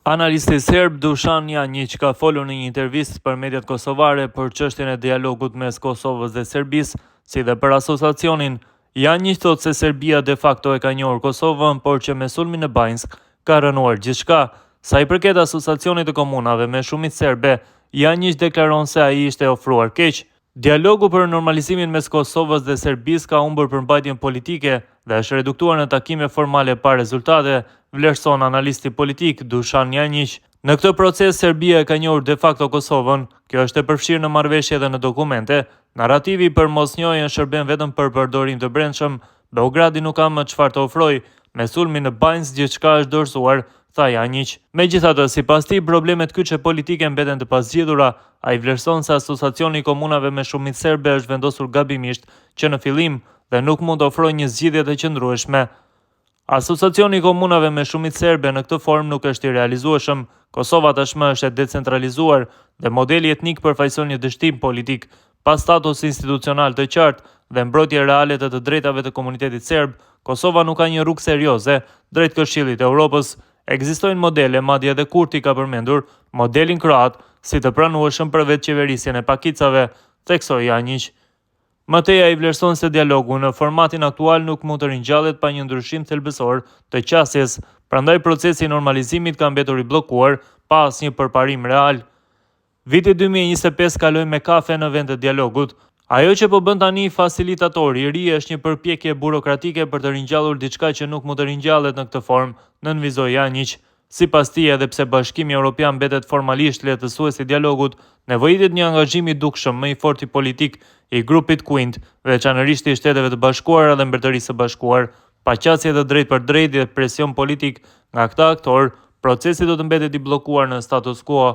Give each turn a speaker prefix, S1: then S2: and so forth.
S1: Analisti serb Dušan Janjić ka folur në një intervistë për mediat kosovare për çështjen e dialogut mes Kosovës dhe Serbisë, si dhe për asociacionin. Janjić thotë se Serbia de facto e ka njohur Kosovën, por që me sulmin e Banjsk ka rënuar gjithçka. Sa i përket asociacionit të komunave me shumicë serbe, Janjić deklaron se ai ishte ofruar keq. Dialogu për normalizimin mes Kosovës dhe Serbisë ka humbur përmbajtjen politike dhe është reduktuar në takime formale pa rezultate, vlerëson analisti politik Dušan Janjić. Në këtë proces Serbia e ka njohur de facto Kosovën, kjo është e përfshirë në marrëveshje dhe në dokumente. Narrativi për mosnjohjen shërben vetëm për përdorim të brendshëm, Beogradi nuk ka më çfarë të ofrojë, me sulmin në Banjsk gjithçka është dorëzuar, tha Janjić. Megjithatë, sipas tij, problemet kyçe politike mbeten të pasgjidhura. Ai vlerëson se asociacioni i komunave me shumicë serbe është vendosur gabimisht që në fillim dhe nuk mund të ofrojë një zgjidhje të qëndrueshme. Asociacioni i komunave me shumicë serbe në këtë formë nuk është i realizueshëm. Kosova tashmë është e decentralizuar dhe modeli etnik përfaqëson një dështim politik pa status institucional të qartë dhe mbrojtje reale të drejtave të komunitetit serb. Kosova nuk ka një rrugë serioze drejt Këshillit të Evropës. Ekzistojnë modele, madje edhe Kurti ka përmendur modelin kroat si të pranueshëm për vetë qeverisjen e pakicave, theksoi Janjić. Më tej ai vlerëson se dialogu në formatin aktual nuk mund të ringjallet pa një ndryshim thelbësor të qasjes, prandaj procesi i normalizimit ka mbetur i bllokuar pa asnjë përparim real. Viti 2025 kaloi me kafe në vend të dialogut. Ajo që po bën tani fasilitatori i ri është një përpjekje burokratike për të ringjallur diçka që nuk mund të ringjallet në këtë formë, nënvizoi Janjić. Sipas tij, edhe pse Bashkimi Evropian mbetet formalisht lehtësues i dialogut, nevojitet një angazhim i dukshëm më i fortë i politik i grupit Quint, veçanërisht i Shteteve të Bashkuara dhe Mbretërisë së Bashkuar, paqasje të drejtë për drejtë dhe presion politik nga këta aktorë, procesi do të mbetet i bllokuar në status quo.